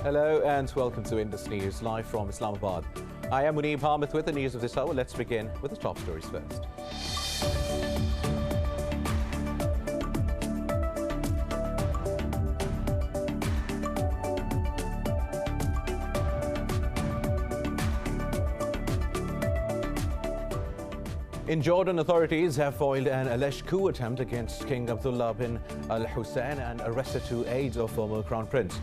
Hello and welcome to Indus News, live from Islamabad. I am Muneeb Hamid with the news of this hour. Let's begin with the top stories first. In Jordan, authorities have foiled an alleged coup attempt against King Abdullah bin al-Hussein and arrested 2 aides of former Crown Prince.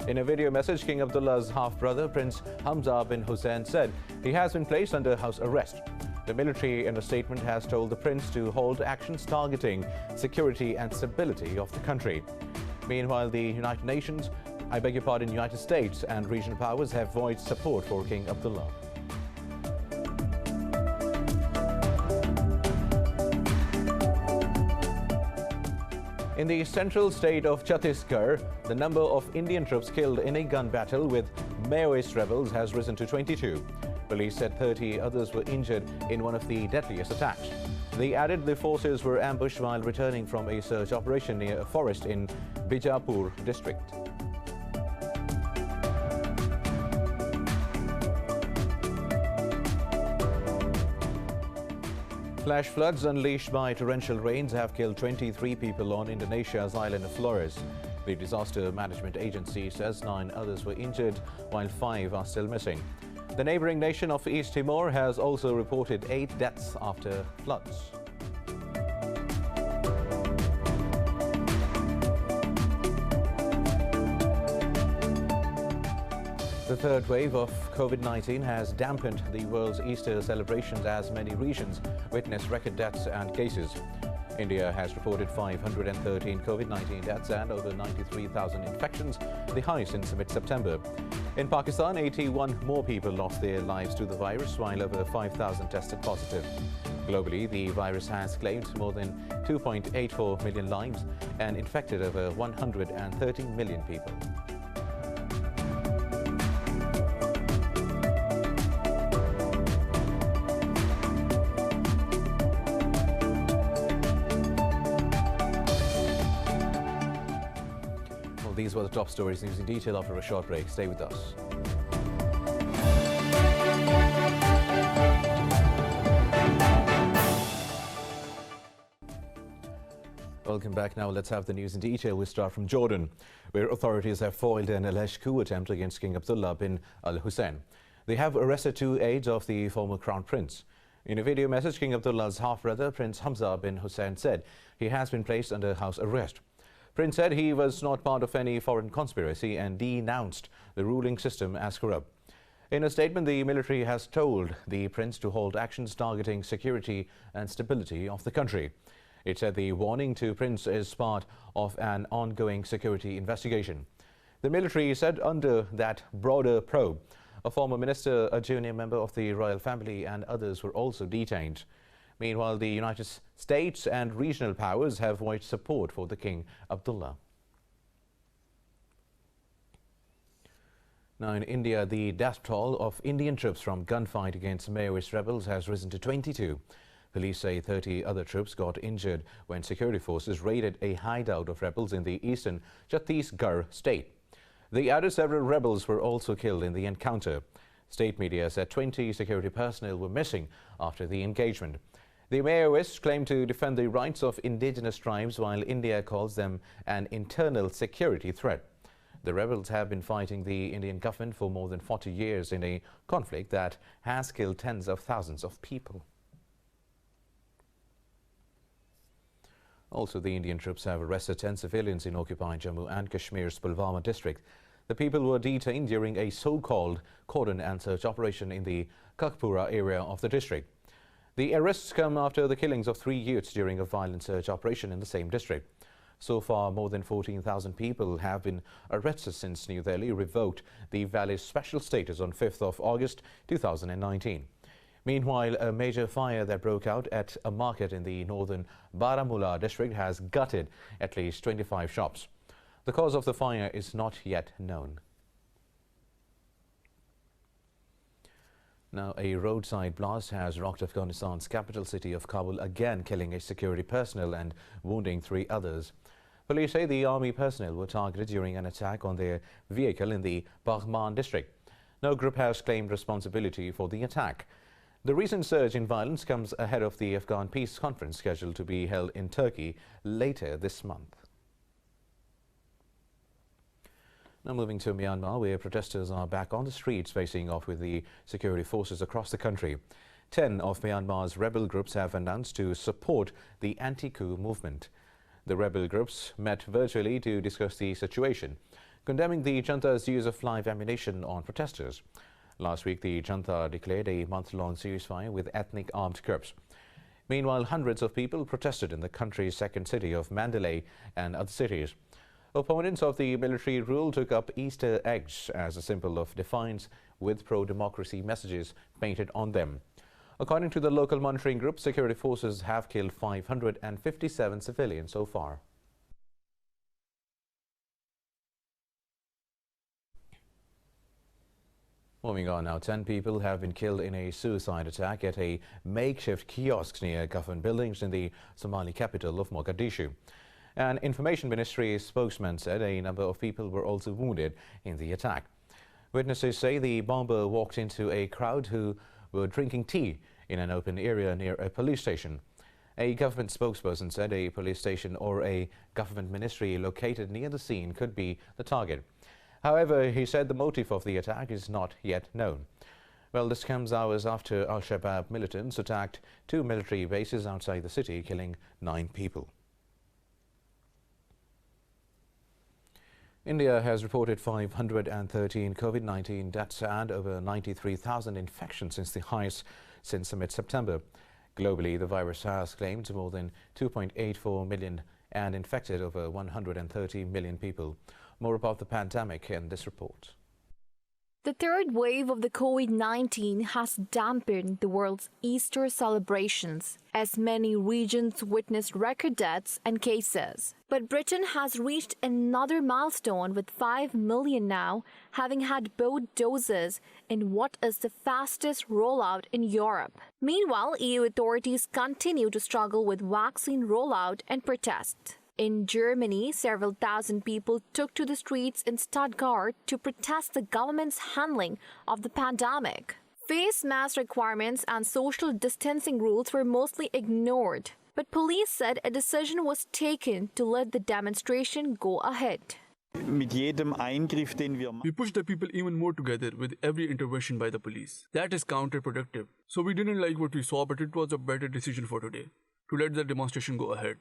In a video message, King Abdullah's half-brother, Prince Hamza bin Hussein, said he has been placed under house arrest. The military, in a statement, has told the prince to hold actions targeting security and stability of the country. Meanwhile, the United States and regional powers have voiced support for King Abdullah. In the central state of Chhattisgarh, the number of Indian troops killed in a gun battle with MAOIST rebels has risen to 22. Police said 30 others were injured in one of the deadliest attacks. They added the forces were ambushed while returning from a search operation near a forest in Bijapur district. Flash floods unleashed by torrential rains have killed 23 people on Indonesia's island of Flores. The Disaster Management Agency says 9 others were injured, while 5 are still missing. The neighboring nation of East Timor has also reported 8 deaths after floods. The third wave of COVID-19 has dampened the world's Easter celebrations as many regions witness record deaths and cases. India has reported 513 COVID-19 deaths and over 93,000 infections, the highest since mid-September. In Pakistan, 81 more people lost their lives to the virus, while over 5,000 tested positive. Globally, the virus has claimed more than 2.84 million lives and infected over 130 million people. These were the top stories. News in detail after a short break. Stay with us. Welcome back. Now let's have the news in detail. We start from Jordan, where authorities have foiled an alleged coup attempt against King Abdullah bin al-Hussein. They have arrested 2 aides of the former Crown Prince. In a video message, King Abdullah's half-brother, Prince Hamza bin Hussein, said he has been placed under house arrest. Prince said he was not part of any foreign conspiracy and denounced the ruling system as corrupt. In a statement, the military has told the prince to hold actions targeting security and stability of the country. It said the warning to Prince is part of an ongoing security investigation. The military said under that broader probe, a former minister, a junior member of the royal family and others were also detained. Meanwhile, the United States and regional powers have voiced support for the King Abdullah. Now in India, the death toll of Indian troops from gunfight against MAOIST rebels has risen to 22. Police say 30 other troops got injured when security forces raided a hideout of rebels in the eastern Chhattisgarh state. They added several rebels were also killed in the encounter. State media said 20 security personnel were missing after the engagement. The MAOIST claim to defend the rights of indigenous tribes, while India calls them an internal security threat. The rebels have been fighting the Indian government for more than 40 years in a conflict that has killed tens of thousands of people. Also, the Indian troops have arrested 10 civilians in occupied Jammu and Kashmir's Pulwama district. The people were detained during a so-called cordon and search operation in the Kakpura area of the district. The arrests come after the killings of 3 youths during a violent search operation in the same district. So far, more than 14,000 people have been arrested since New Delhi revoked the valley's special status on 5th of August 2019. Meanwhile, a major fire that broke out at a market in the northern Baramulla district has gutted at least 25 shops. The cause of the fire is not yet known. Now, a roadside blast has rocked Afghanistan's capital city of Kabul again, killing a security personnel and wounding 3 others. Police say the army personnel were targeted during an attack on their vehicle in the Bahman district. No group has claimed responsibility for the attack. The recent surge in violence comes ahead of the Afghan peace conference scheduled to be held in Turkey later this month. Now moving to Myanmar, where protesters are back on the streets facing off with the security forces across the country. 10 of Myanmar's rebel groups have announced to support the anti-coup movement. The rebel groups met virtually to discuss the situation, condemning the junta's use of live ammunition on protesters. Last week, the junta declared a month-long ceasefire with ethnic armed groups. Meanwhile, hundreds of people protested in the country's second city of Mandalay and other cities. Opponents of the military rule took up Easter eggs as a symbol of defiance, with pro-democracy messages painted on them. According to the local monitoring group, security forces have killed 557 civilians so far. Moving on now, 10 people have been killed in a suicide attack at a makeshift kiosk near government buildings in the Somali capital of Mogadishu. An information ministry spokesman said a number of people were also wounded in the attack. Witnesses say the bomber walked into a crowd who were drinking tea in an open area near a police station. A government spokesperson said a police station or a government ministry located near the scene could be the target. However, he said the motive of the attack is not yet known. Well, this comes hours after Al-Shabaab militants attacked 2 military bases outside the city, killing 9 people. India has reported 513 COVID-19 deaths and over 93,000 infections since the highest since mid-September. Globally, the virus has claimed more than 2.84 million and infected over 130 million people. More about the pandemic in this report. The third wave of the COVID-19 has dampened the world's Easter celebrations, as many regions witnessed record deaths and cases. But Britain has reached another milestone, with 5 million now having had both doses in what is the fastest rollout in Europe. Meanwhile, EU authorities continue to struggle with vaccine rollout and protest. In Germany, several thousand people took to the streets in Stuttgart to protest the government's handling of the pandemic. Face mask requirements and social distancing rules were mostly ignored, but police said a decision was taken to let the demonstration go ahead. We push the people even more together with every intervention by the police. That is counterproductive. So we didn't like what we saw, but it was a better decision for today, to let the demonstration go ahead.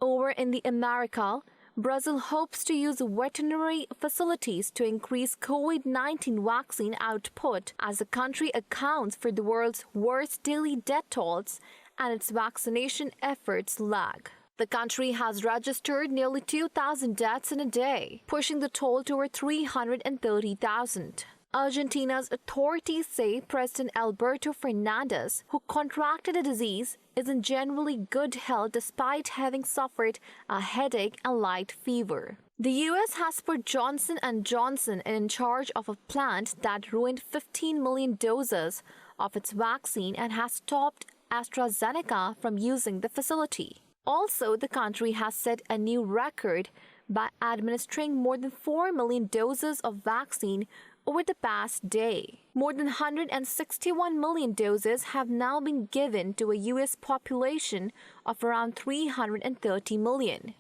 Over in the America, Brazil hopes to use veterinary facilities to increase COVID-19 vaccine output as the country accounts for the world's worst daily death tolls and its vaccination efforts lag. The country has registered nearly 2,000 deaths in a day, pushing the toll to over 330,000. Argentina's authorities say President Alberto Fernandez, who contracted the disease, is in generally good health despite having suffered a headache and light fever. The U.S. has put Johnson & Johnson in charge of a plant that ruined 15 million doses of its vaccine and has stopped AstraZeneca from using the facility. Also, the country has set a new record by administering more than 4 million doses of vaccine over the past day. More than 161 million doses have now been given to a U.S. population of around 330 million.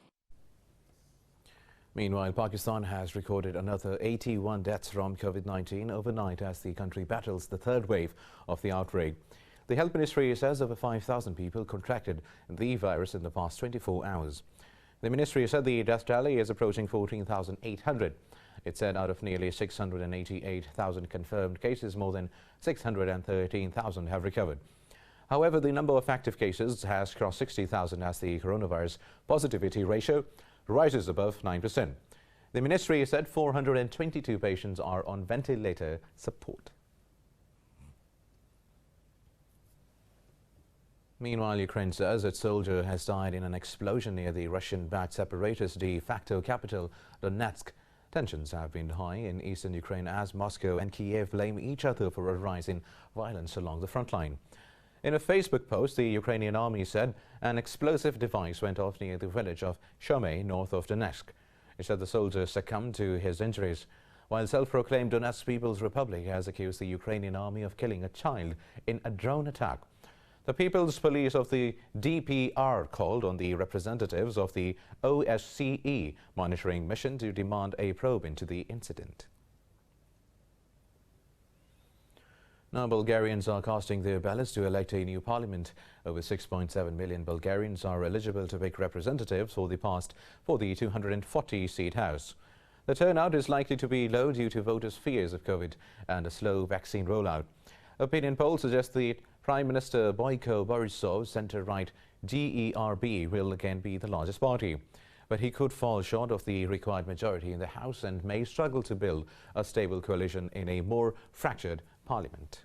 Meanwhile, Pakistan has recorded another 81 deaths from COVID-19 overnight as the country battles the third wave of the outbreak. The Health Ministry says over 5,000 people contracted the virus in the past 24 hours. The ministry said the death tally is approaching 14,800. It said out of nearly 688,000 confirmed cases, more than 613,000 have recovered. However, the number of active cases has crossed 60,000 as the coronavirus positivity ratio rises above 9%. The ministry said 422 patients are on ventilator support. Meanwhile, Ukraine says its soldier has died in an explosion near the Russian-backed separatist de facto capital, Donetsk. Tensions have been high in eastern Ukraine as Moscow and Kiev blame each other for a rise in violence along the front line. In a Facebook post, the Ukrainian army said an explosive device went off near the village of Shumay, north of Donetsk. It said the soldier succumbed to his injuries, while self-proclaimed Donetsk People's Republic has accused the Ukrainian army of killing a child in a drone attack. The People's Police of the DPR called on the representatives of the OSCE monitoring mission to demand a probe into the incident. Now, Bulgarians are casting their ballots to elect a new parliament. Over 6.7 million Bulgarians are eligible to pick representatives for the 240-seat House. The turnout is likely to be low due to voters' fears of COVID and a slow vaccine rollout. Opinion polls suggest the Prime Minister Boyko Borisov's centre-right GERB will again be the largest party. But he could fall short of the required majority in the House and may struggle to build a stable coalition in a more fractured parliament.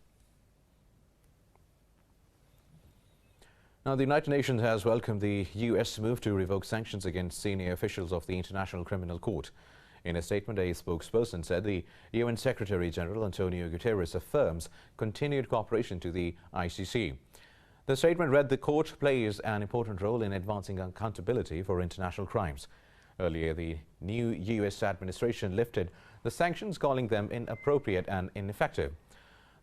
Now, the United Nations has welcomed the US move to revoke sanctions against senior officials of the International Criminal Court. In a statement, a spokesperson said the UN Secretary General Antonio Guterres affirms continued cooperation to the ICC. The statement read, "The court plays an important role in advancing accountability for international crimes." Earlier, the new US administration lifted the sanctions, calling them inappropriate and ineffective.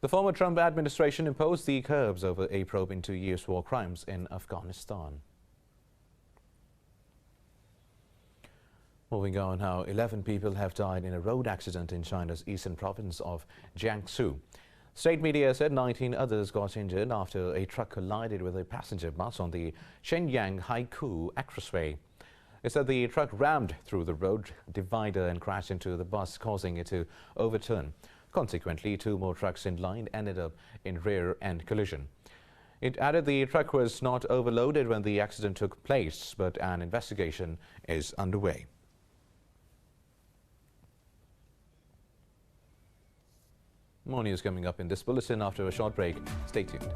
The former Trump administration imposed the curbs over a probe into US war crimes in Afghanistan. Moving on now, 11 people have died in a road accident in China's eastern province of Jiangsu. State media said 19 others got injured after a truck collided with a passenger bus on the Shenyang-Haikou Expressway. It said the truck rammed through the road divider and crashed into the bus, causing it to overturn. Consequently, 2 more trucks in line ended up in rear-end collision. It added the truck was not overloaded when the accident took place, but an investigation is underway. More news coming up in this bulletin after a short break. Stay tuned.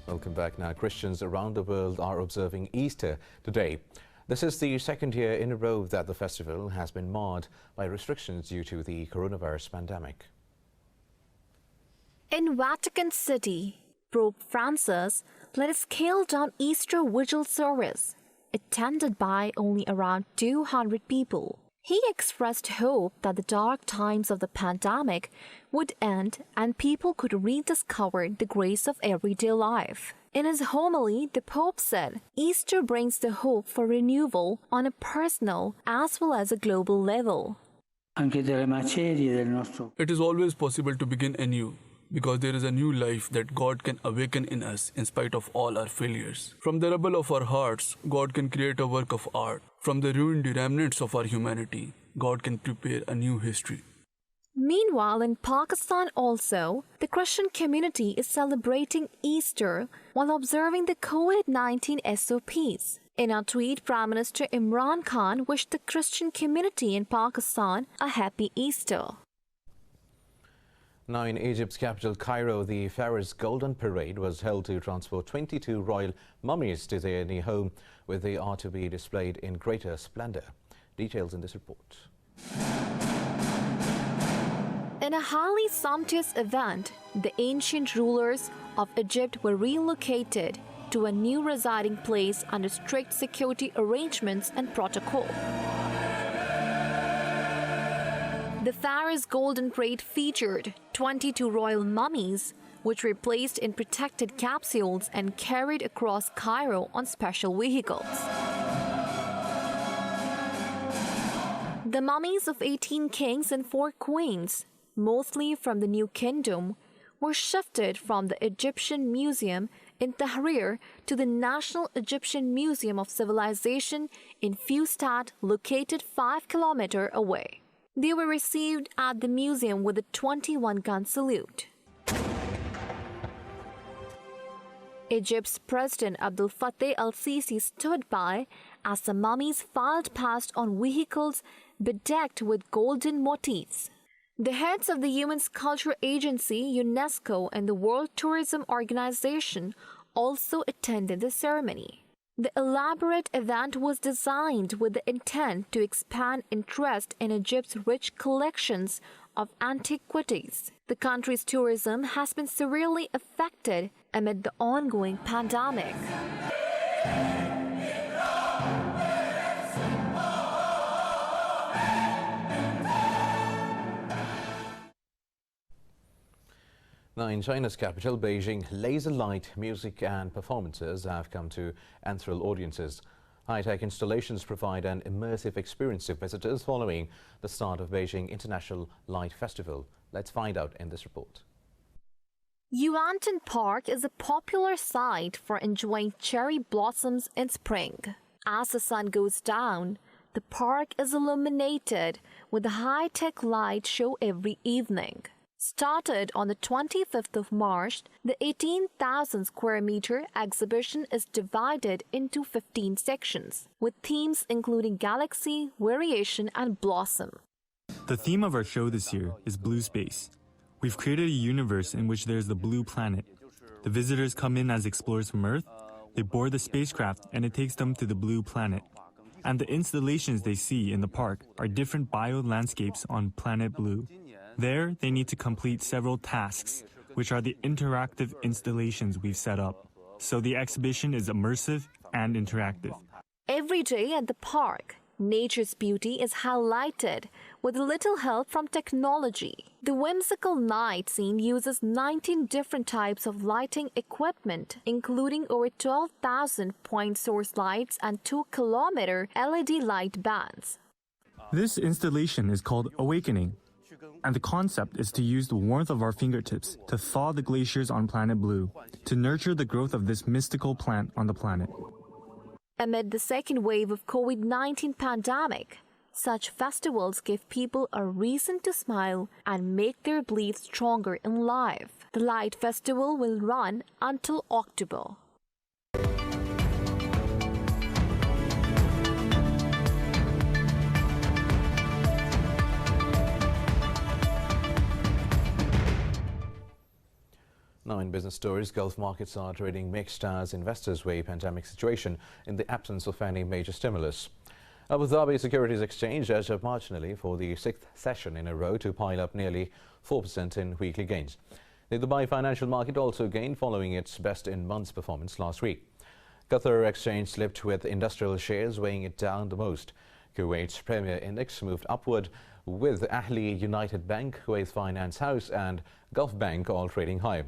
Welcome back now. Christians around the world are observing Easter today. This is the second year in a row that the festival has been marred by restrictions due to the coronavirus pandemic. In Vatican City, Pope Francis led a scaled-down Easter Vigil service, attended by only around 200 people. He expressed hope that the dark times of the pandemic would end and people could rediscover the grace of everyday life. In his homily, the Pope said, "Easter brings the hope for renewal on a personal as well as a global level." It is always possible to begin anew, because there is a new life that God can awaken in us in spite of all our failures. From the rubble of our hearts, God can create a work of art. From the ruined remnants of our humanity, God can prepare a new history. Meanwhile, in Pakistan also, the Christian community is celebrating Easter while observing the COVID-19 SOPs. In a tweet, Prime Minister Imran Khan wished the Christian community in Pakistan a happy Easter. Now, in Egypt's capital, Cairo, the PHARAOHS Golden Parade was held to transport 22 royal mummies to their new home, where they are to be displayed in greater splendor. Details in this report. In a highly sumptuous event, the ancient rulers of Egypt were relocated to a new residing place under strict security arrangements and protocol. The PHARAOHS Golden Parade featured 22 royal mummies, which were placed in protected capsules and carried across Cairo on special vehicles. The mummies of 18 kings and 4 queens, mostly from the New Kingdom, were shifted from the Egyptian Museum in Tahrir to the National Egyptian Museum of Civilization in Fustat, located 5 kilometers away. They were received at the museum with a 21-gun salute. Egypt's President Abdel Fattah al-Sisi stood by as the mummies filed past on vehicles bedecked with golden motifs. The heads of the UN's Culture Agency, UNESCO, and the World Tourism Organization also attended the ceremony. The elaborate event was designed with the intent to expand interest in Egypt's rich collections of antiquities. The country's tourism has been severely affected amid the ongoing pandemic. Now, in China's capital, Beijing, laser light, music and performances have come to enthrall audiences. High-tech installations provide an immersive experience to visitors following the start of Beijing International Light Festival. Let's find out in this report. Yuantan Park is a popular site for enjoying cherry blossoms in spring. As the sun goes down, the park is illuminated with a high-tech light show every evening. Started on the 25th of March, the 18,000 square meter exhibition is divided into 15 sections, with themes including galaxy, variation, and blossom. The theme of our show this year is Blue Space. We've created a universe in which there's the blue planet. The visitors come in as explorers from Earth, they board the spacecraft, and it takes them to the blue planet. And the installations they see in the park are different bio-landscapes on planet Blue. There, they need to complete several tasks, which are the interactive installations we've set up. So the exhibition is immersive and interactive. Every day at the park, nature's beauty is highlighted with little help from technology. The whimsical night scene uses 19 different types of lighting equipment, including over 12,000 point source lights and 2-kilometer LED light bands. This installation is called Awakening. And the concept is to use the warmth of our fingertips to thaw the glaciers on planet Blue, to nurture the growth of this mystical plant on the planet. Amid the second wave of COVID-19 pandemic, such festivals give people a reason to smile and make their belief stronger in life. The Light Festival will run until October. Now, in business stories, Gulf markets are trading mixed as investors weigh pandemic situation in the absence of any major stimulus. Abu Dhabi Securities Exchange edged up marginally for the 6th session in a row to pile up nearly 4% in weekly gains. The Dubai financial market also gained following its best in months performance last week. Qatar Exchange slipped with industrial shares weighing it down the most. Kuwait's Premier Index moved upward with Ahli United Bank, Kuwait Finance House and Gulf Bank all trading high.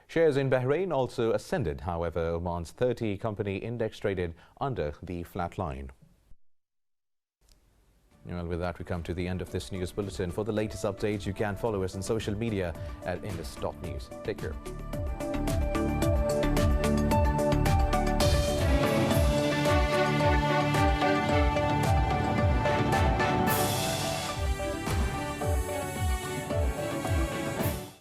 Shares in Bahrain also ascended, however, Oman's 30-company index traded under the flat line. Well, with that, we come to the end of this news bulletin. For the latest updates, you can follow us on social media at indus.news. Take care.